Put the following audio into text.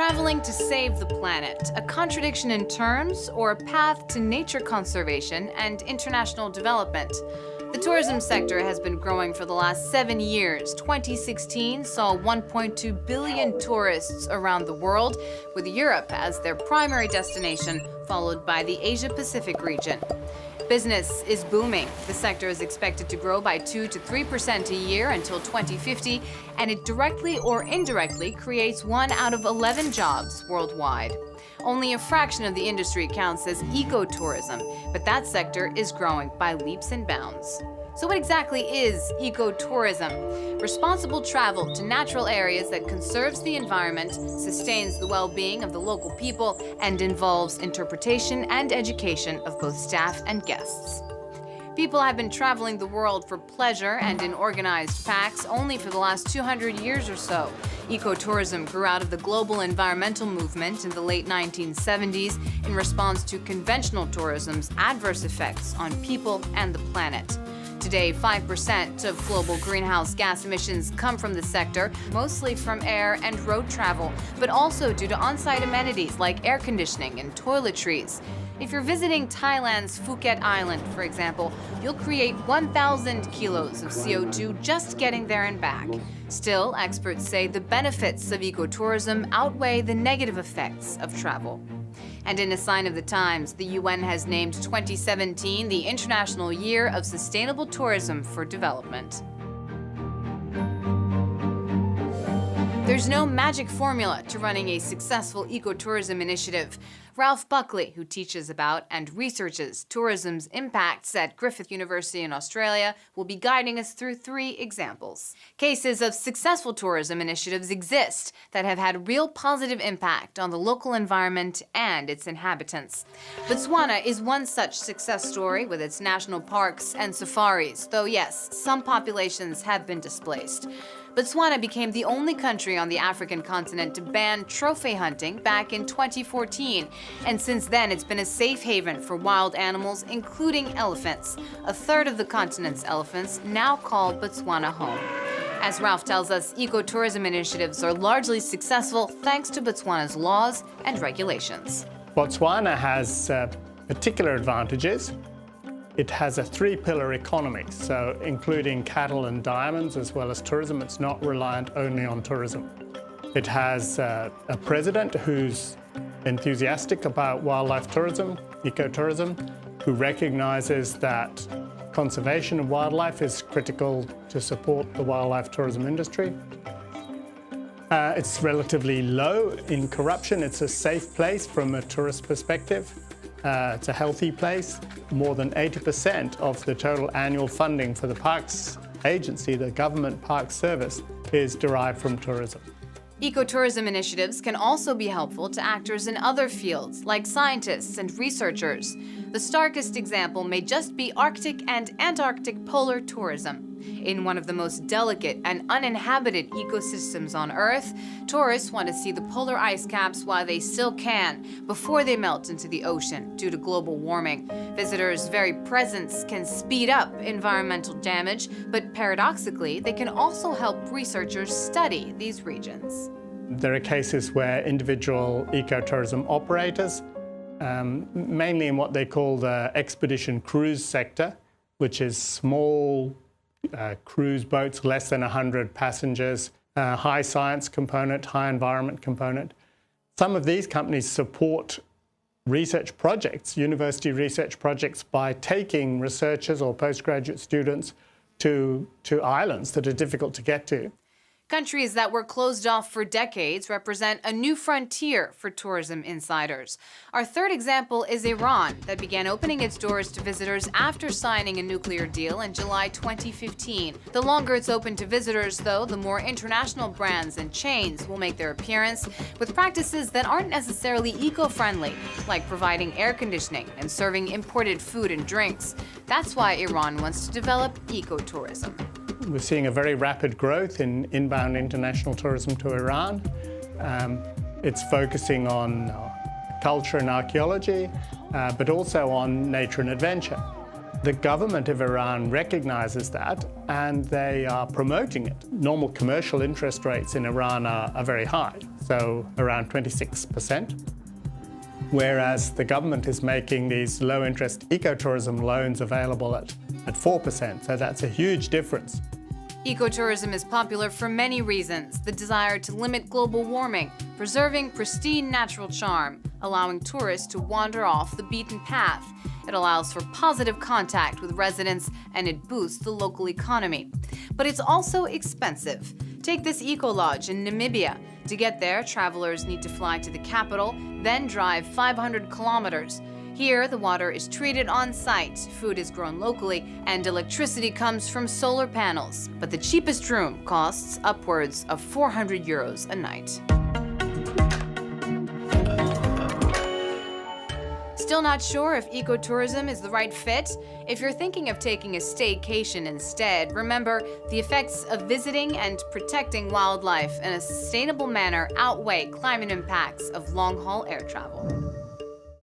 traveling to save the planet, a contradiction in terms or a path to nature conservation and international development? The tourism sector has been growing for the last 7 years. 2016 saw 1.2 billion tourists around the world, with Europe as their primary destination, followed by the Asia-Pacific region. Business is booming. The sector is expected to grow by 2 to 3% a year until 2050, and it directly or indirectly creates 1 out of 11 jobs worldwide. Only a fraction of the industry counts as ecotourism, but that sector is growing by leaps and bounds. So what exactly is ecotourism? Responsible travel to natural areas that conserves the environment, sustains the well-being of the local people, and involves interpretation and education of both staff and guests. People have been traveling the world for pleasure and in organized packs only for the last 200 years or so. Ecotourism grew out of the global environmental movement in the late 1970s in response to conventional tourism's adverse effects on people and the planet. Today, 5% of global greenhouse gas emissions come from the sector, mostly from air and road travel, but also due to on-site amenities like air conditioning and toiletries. If you're visiting Thailand's Phuket Island, for example, you'll create 1,000 kilos of CO2 just getting there and back. Still, experts say the benefits of ecotourism outweigh the negative effects of travel. And in a sign of the times, the UN has named 2017 the International Year of Sustainable Tourism for Development. There's no magic formula to running a successful ecotourism initiative. Ralph Buckley, who teaches about and researches tourism's impacts at Griffith University in Australia, will be guiding us through 3 examples. Cases of successful tourism initiatives exist that have had real positive impact on the local environment and its inhabitants. Botswana is one such success story with its national parks and safaris, though yes, some populations have been displaced. Botswana became the only country on the African continent to ban trophy hunting back in 2014, and since then it's been a safe haven for wild animals, including elephants. A third of the continent's elephants now call Botswana home. As Ralph tells us, ecotourism initiatives are largely successful thanks to Botswana's laws and regulations. Botswana has particular advantages. It has a 3-pillar economy, so including cattle and diamonds as well as tourism. It's not reliant only on tourism. It has a president who's enthusiastic about wildlife tourism, ecotourism, who recognizes that conservation of wildlife is critical to support the wildlife tourism industry. It's relatively low in corruption. It's a safe place from a tourist perspective. It's a healthy place. More than 80% of the total annual funding for the Parks Agency, the government park service, is derived from tourism. Ecotourism initiatives can also be helpful to actors in other fields, like scientists and researchers. The starkest example may just be Arctic and Antarctic polar tourism. In one of the most delicate and uninhabited ecosystems on Earth, tourists want to see the polar ice caps while they still can, before they melt into the ocean due to global warming. Visitors' very presence can speed up environmental damage, but paradoxically, they can also help researchers study these regions. There are cases where individual ecotourism operators, mainly in what they call the expedition cruise sector, which is small cruise boats, less than 100 passengers, high science component, high environment component. Some of these companies support research projects, university research projects, by taking researchers or postgraduate students to islands that are difficult to get to. Countries that were closed off for decades represent a new frontier for tourism insiders. Our third example is Iran, that began opening its doors to visitors after signing a nuclear deal in July 2015. The longer it's open to visitors, though, the more international brands and chains will make their appearance, with practices that aren't necessarily eco-friendly, like providing air conditioning and serving imported food and drinks. That's why Iran wants to develop ecotourism. We're seeing a very rapid growth in inbound international tourism to Iran. It's focusing on culture and archaeology, but also on nature and adventure. The government of Iran recognizes that and they are promoting it. Normal commercial interest rates in Iran are very high, so around 26%, whereas the government is making these low-interest ecotourism loans available at 4%, so that's a huge difference. Ecotourism is popular for many reasons: the desire to limit global warming, preserving pristine natural charm, allowing tourists to wander off the beaten path. It allows for positive contact with residents, and it boosts the local economy. But it's also expensive. Take this eco-lodge in Namibia. To get there, travelers need to fly to the capital, then drive 500 kilometers. Here, the water is treated on-site, food is grown locally, and electricity comes from solar panels. But the cheapest room costs upwards of 400 euros a night. Still not sure if ecotourism is the right fit? If you're thinking of taking a staycation instead, remember, the effects of visiting and protecting wildlife in a sustainable manner outweigh climate impacts of long-haul air travel.